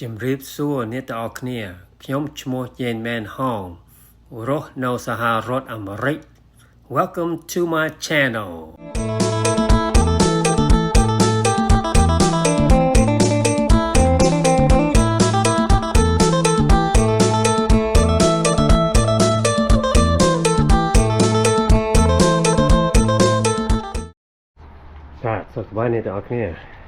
ជំរាបសួរអ្នកទាំងអស់គ្នាខ្ញុំឈ្មោះ Jane Man Hong រស់នៅសហរដ្ឋអាមេរិក Welcome to my channel បាទសុខសប្បាយអ្នកទាំងអស់គ្នា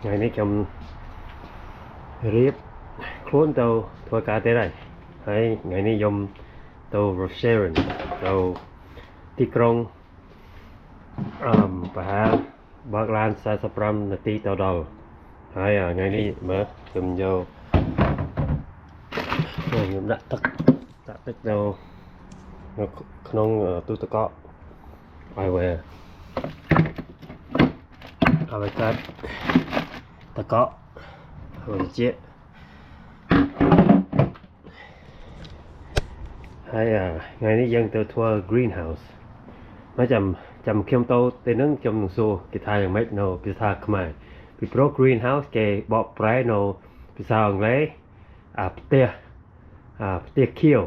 ថ្ងៃនេះខ្ញុំរៀបខ្លួនទៅធ្វើការទៀតហើយថ្ងៃនេះខ្ញុំទៅ Rochelle ទៅទីក្រុងប្រហែលបើកឡាន45នាទីទៅដល់ហើយថ្ងៃនេះមើលខ្ញុំយកខ្ញុំដាក់ទឹកនៅក្នុងទូទឹកកកឲ្យវាកាត់ទឹកកកហើយជាហើយថ្ងៃនេះយើងទៅធ្វើ greenhouse មកចាំខ្ញុំទៅនឹងខ្ញុំនឹងសួរគេថាយ៉ាងម៉េចនៅភាសាខ្មែរពីព្រោះ greenhouse គេបកប្រែនៅភាសាអង់គ្លេសផ្ទះខៀវ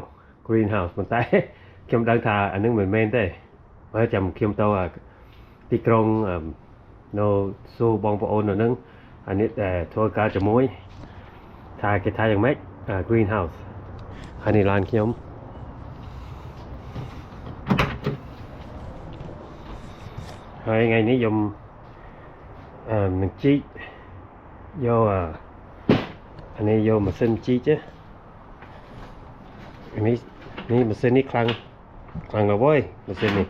greenhouse ប៉ុន្តែខ្ញុំដឹងថាអានឹងមិនមែនទេហើយចាំខ្ញុំទៅទីក្រុងនៅសួរបងប្អូននៅនឹងអានេះធ្វើការជាមួយថាគេថាយ៉ាងម៉េច greenhouse ហើយនេះឡានខ្ញុំហើយថ្ងៃនេះខ្ញុំនឹងជីកយកអានេះយកម៉ាស៊ីនជីកនេះម៉ាស៊ីននេះខ្លាំងណាស់វើយម៉ាស៊ីននេះ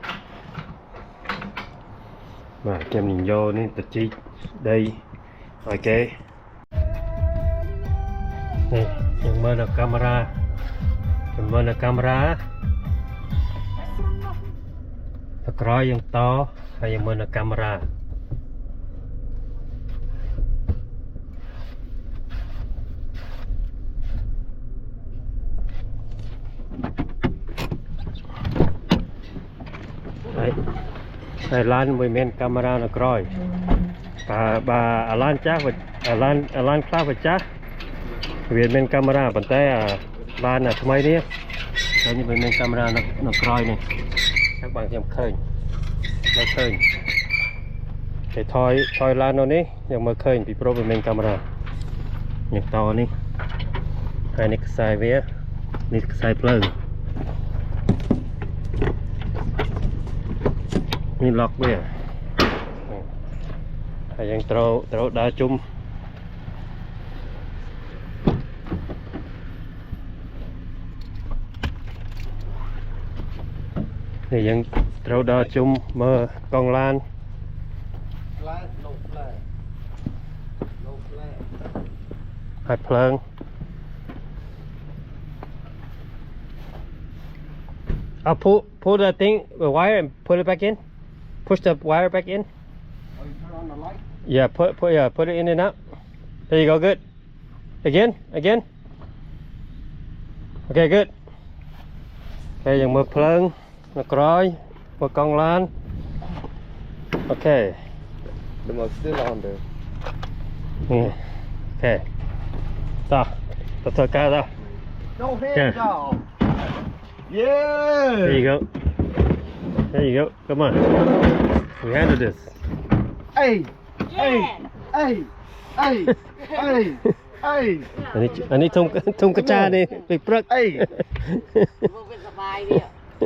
បាទខ្ញុំនឹងយកនេះទៅជីកដីឲ្យគេនេះយើងមើលនៅកាមេរ៉ាទៅក្រោយយើងតហើយយើងមើលនៅកាមេរ៉ាហើយឡានមិនមែនកាមេរ៉ានៅក្រោយបើអាឡានចាស់អាឡានខ្លះវាចាស់វាមានកាមេរ៉ាប៉ុន្តែឡានថ្មីនេះហើយនេះមិនមានកាមេរ៉ានៅក្រោយនេះតែបងខ្ញុំឃើញគេថយឡាននៅនេះយើងមើលឃើញពីព្រោះវាមានកាមេរ៉ានេះតនេះហើយនេះខ្សែវានេះខ្សែភ្លើងនេះឡុកវាហើយយើងត្រូវដើរជុំនេះយើងត្រូវដើរជុំមើលកង់ឡានហើយភ្លើងpull the thing the wire and put it back in push the wire back in. Oh, you turn on the light? Yeah, put it in and out. There you go, good. Again. Okay, good. Okay, dùng mực phơn, mực roi, một con lan. Okay. The mug still on there. Yeah. Okay. Stop. Thôi ca ra. No hands off. Yeah. There you go. Come on. We handle this. Hey. Anh ấy thùng cái cha đi, bị prất. Hey.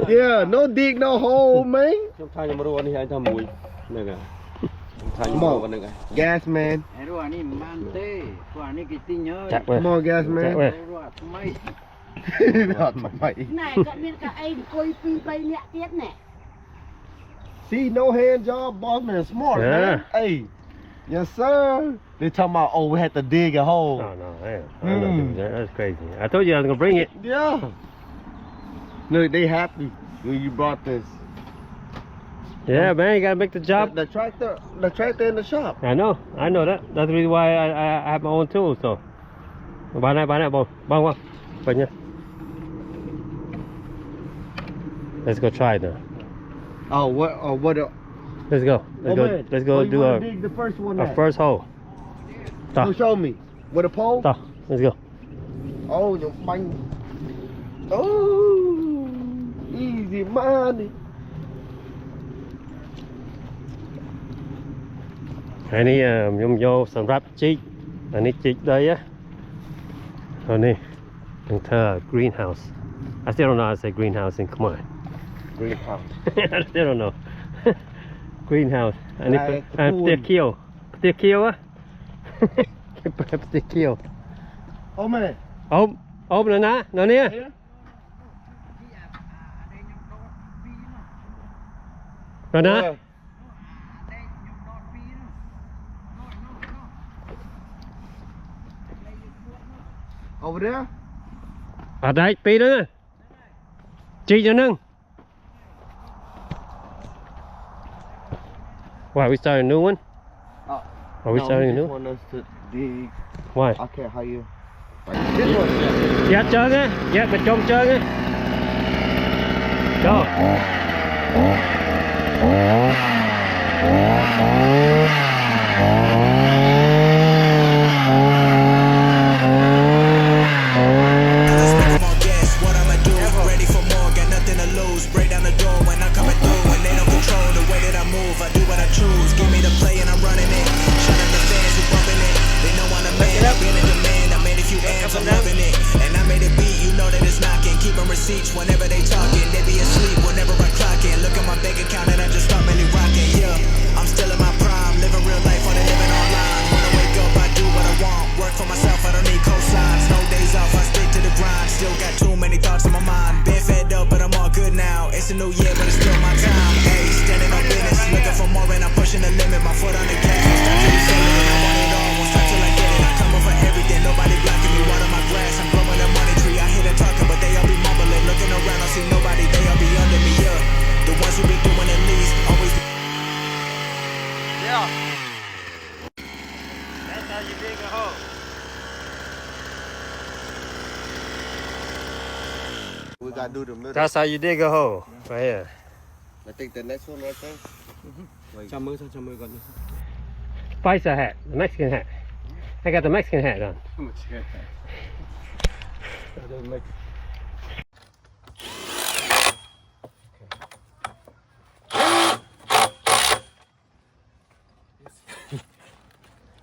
Yeah, no dig, no hole, man. Trong thay mà ruộng thì anh thầm mùi này nè. Come on, gas man. Come on, gas man. Này cận bên cả anh coi pi bay nhẹ tiết nè. See, no hand job, boss man, smart man. Hey, yes sir. They talking about, oh, we had to dig a hole. No, I'm not doing that. That's crazy. I told you I was gonna bring it. Yeah. Look, they happy when you brought this. Yeah, man, you gotta make the job. The tractor in the shop. I know that. That's the reason why I have my own tools. So, bán này, bông, vậy nhá. Let's go try it now. Oh, what? Let's go. Let's go do dig the first one our first hole. Show me. With a pole? Let's go. Oh, your banh. Oh, easy money. อันนี้ยมโยสำหรับจิกอันนี้จิกได้อะอันนี้ถึงเธอ greenhouse I still don't know how to say greenhouse in Khmer Greenhouse. I still don't know greenhouse อันนี้เป็น ลายคูณ เตียเคียวอะ เตียเคียว Oh man. เอาแล้วนะเนาะเนี่ย Here. แล้วนะ Where? Over there? ได้ปีแล้วนะจิกอย่างนึง Why we starting a new one Oh. Are we starting a he new just want us to dig. Why I can't hire. This one. Dạ trơn á, dạ mình trông trơn á. Go. Whenever they talking, they be asleep whenever I clock in. Look at my bank account and I just start really rocking. Yeah, I'm still in my prime, living real life on the living online. When I wake up, I do what I want. Work for myself, I don't need cosigns. No days off, I stick to the grind. Still got too many thoughts in my mind. Been fed up, but I'm all good now. It's a new year, but it's still my time. Hey, standing on business, looking for more and I'm pushing the limit. My foot on the gas, won't stop till you feel it. And I want it all, won't stop till I get it. I come up for everything, nobody blocking me. Water my grass, I'm growing a money tree. I hear them talking, but they all be mumbling. Looking around, I see nobody, they all be under me, yeah. The ones who be doing the least, always. Yeah. That's how you dig a hole. We gotta do the middle. That's how you dig a hole. Right here. I think the next one right there. Chăm mưa coi như. Spicer hat, the Mexican hat. I got the Mexican hat on.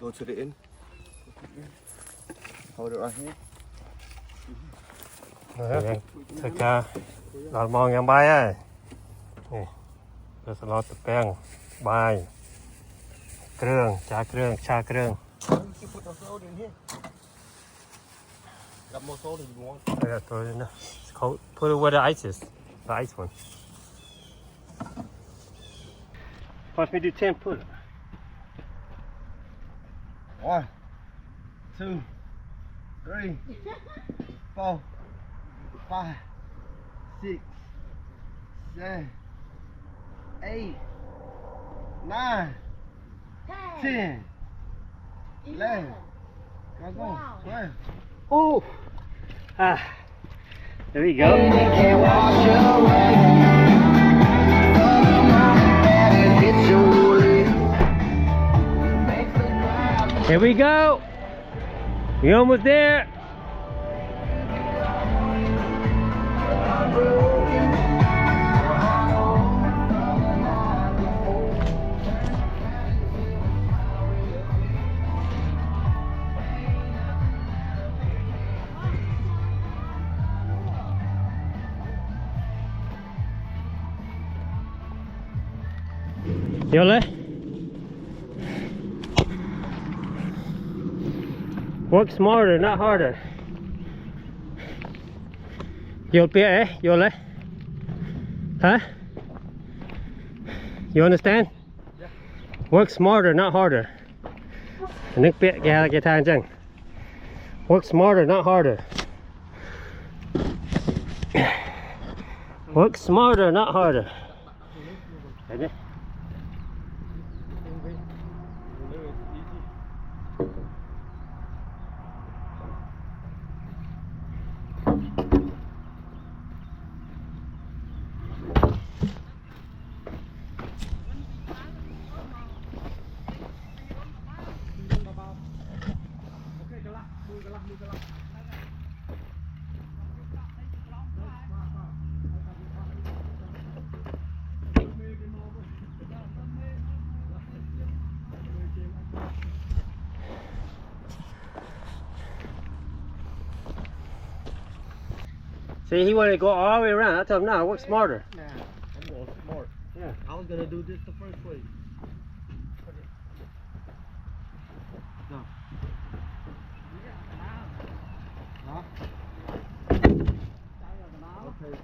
Go to the end. Hold it right here. Thật ra lọt mòn ngang bay á. Nè,เราสลอดตะแกรงใบเครื่องชาเครื่องชาเครื่อง You can put the soda in here. Got more soda if you want. I got throw it in there. It's cold. Put it where the ice is. The ice one. Watch me do 10 pull. 1, 2, 3, 4, 5, 6, 7, 8, 9, 10, 11. Go, go. 12. Oh! Ah. There we go. Here we go. We almost there. Yole. Work smarter, not harder. You'll be Yole? Huh? You understand? Yeah. Work smarter, not harder. Nước biết ra cái thang chăng? Work smarter, not harder. Work smarter, not harder. Đấy đấy. See, he wanted to go all the way around. I told him, no, work smarter. Nah, I'm going smart. Yeah. I was gonna do this the first way. No. Huh? Okay.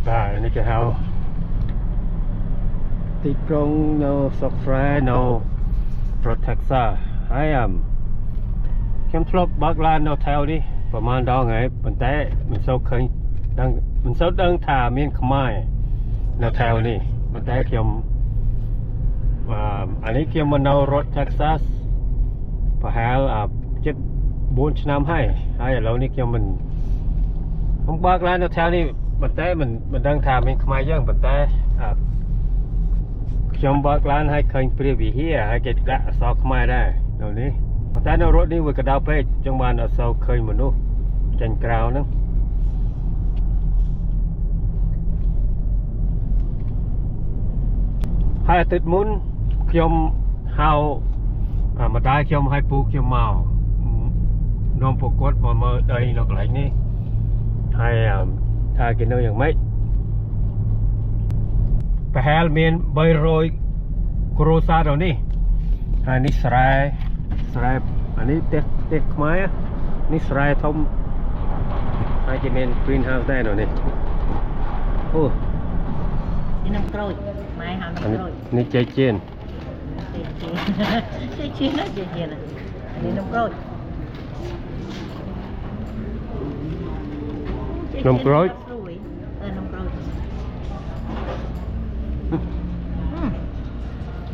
Vàនេះគេហៅទីក្រុងនៅស្រុកស្រែនៅប្រទេស Texas ហើយខ្ញុំធ្លាប់បើកឡាននៅថែវនេះប្រហែលដងហើយប៉ុន្តែមិនសូវឃើញមិនសូវដឹងថាមានខ្មែរនៅថែវនេះប៉ុន្តែខ្ញុំអានេះខ្ញុំមកនៅរដ្ឋ Texas ប្រហែលជិត4ឆ្នាំហើយឥឡូវនេះខ្ញុំបើកឡាននៅថែវនេះប៉ុន្តែមិនដឹងថាមានខ្មែរយើងប៉ុន្តែខ្ញុំបើកឡានឲ្យឃើញព្រះវិហារហើយគេដាក់អក្សរខ្មែរដែរនៅនេះប៉ុន្តែនៅរត់នេះវាកដៅពេកចឹងបានអត់សូវឃើញមនុស្សចេញក្រៅហ្នឹងហើយអាទិត្យមុនខ្ញុំហៅម្ដាយខ្ញុំឲ្យពូខ្ញុំមកនាំពួកគាត់មកមើលដីនៅកន្លែងនេះហើយថាគេនៅយ៉ាងម៉េចប្រហែលមាន300គ្រួសារនៅនេះហើយនេះស្រែអានេះផ្ទះខ្មែរនេះស្រែធំហើយគេមាន greenhouse ដែរនៅនេះអូ នេះនំក្រូចម៉ែហៅនំក្រូច នេះចេកជៀន ចេកជៀននេះនំក្រូច នំក្រូច នំក្រូច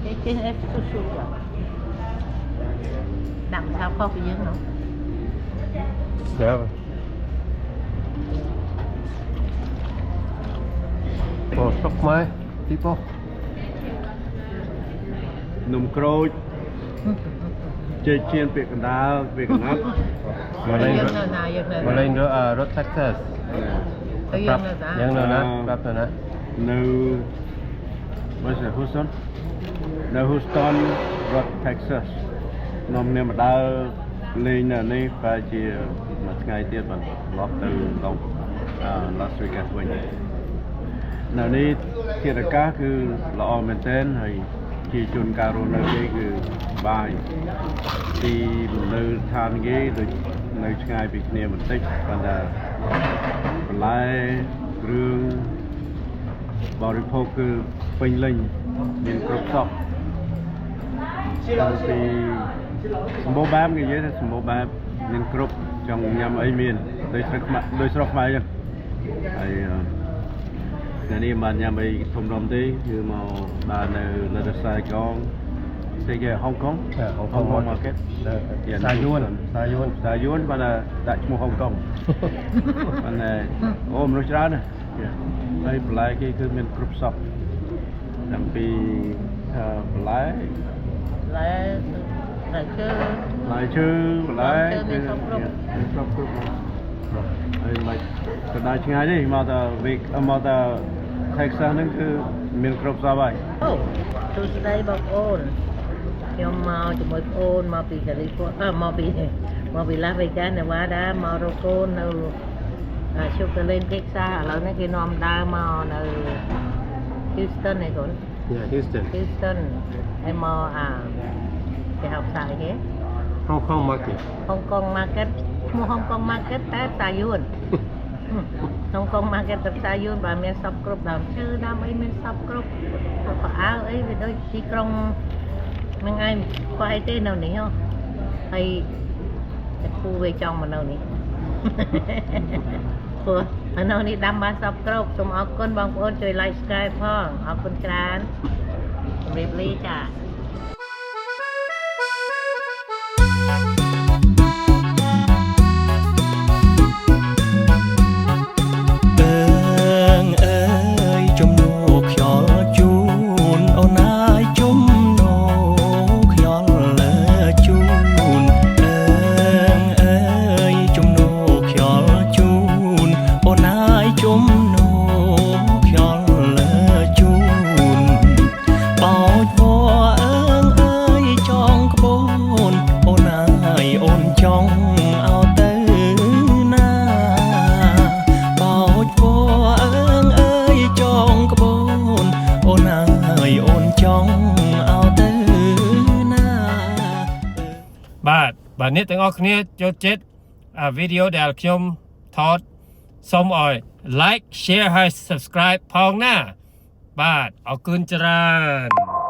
ចេកជៀនអេសស៊ូដាក់ថាខុសពីយើងនោះ Yeah. Oh, stop my people. នំក្រូចជែកជៀនពាក្យកណ្ដាលពាក្យកណាត់ មកលេង យើងនៅណាយើងនៅ មកលេងរត់ Texas ទៅយើងនៅណា យើងនៅណាប្រាប់ទៅណា នៅ What's it Houston នៅ Houston រដ្ឋ Texas នាំគ្នាមកដើរលេងនៅនេះប្រហែលជាមួយថ្ងៃទៀតបាទឡប់ទៅដល់ Las Vegas វិញនៅនេះធាតុអាកាសគឺល្អមែនទែនហើយជាជនការរស់នៅគេគឺបាយទីនៅឋានគេដូចនៅឆ្ងាយពីគ្នាបន្តិចប៉ុន្តែបន្លែគ្រឿងបរិភោគគឺពេញលេញមានគ្រប់សពតាំងពីសម្បូរបែបគេនិយាយថាសម្បូរបែបមានគ្រប់ចង់ញ៉ាំអីមានដូចស្រុកខ្មែរចឹងហើយថ្ងៃនេះបានញ៉ាំអីធំដុំទេគឺមកដើរនៅលើរសាយកងទីគេហុងកុង Hong Kong market សាយួន បានដាក់ឈ្មោះហុងកុងបានអូមនុស្សច្រើនណាស់ហើយបន្លែគេគឺមានគ្រប់សពតាំងពីបន្លែឈើបន្លែគឺគ្រប់ហើយមិនទៅដល់ឆ្ងាយទេមកទៅ Texas ហ្នឹងគឺមានគ្រប់សពហើយ អូសួស្ដីបងប្អូនខ្ញុំមកជាមួយប្អូនមកពីកាលីហ្វ័រមកពី Las Vegas Nevada មករកកូននៅSugarland Texas ឥឡូវនេះគេនាំដើរមកនៅ Houston ឯកូន Yeah, Houston ហើយមកគេហៅផ្សារអីគេ Hong Kong market Hong Kong market ឈ្មោះ Hong Kong market តែផ្សារយួន Hong Kong market តែផ្សារយួនបើមានសពគ្រប់ដើមឈើដើមអីមានសពគ្រប់ប្រអើអីវាដូចទីក្រុងហ្នឹងឯងខ្វះអីទេនៅនេះហ៎ហើយតែគូវាចង់មកនៅនេះ ព្រោះនៅនេះដាំបានសពគ្រប់សូមអរគុណបងប្អូនជួយ like subscribe ផងអរគុណច្រើនជម្រាបលាចា ជំនួខ្យល់ជូនអូនណាយជំនួខ្យល់លើជូនជំនួខ្យល់ជូនអូនណាយជំនួខ្យល់លើជូនបោចវ័រចងក្បូនអូនណាយ បាទអ្នកទាំងអស់គ្នាចូលចិត្តវីដេអូដែលខ្ញុំថតសូមឲ្យ like share ហើយ subscribe ផងណាបាទអរគុណច្រើន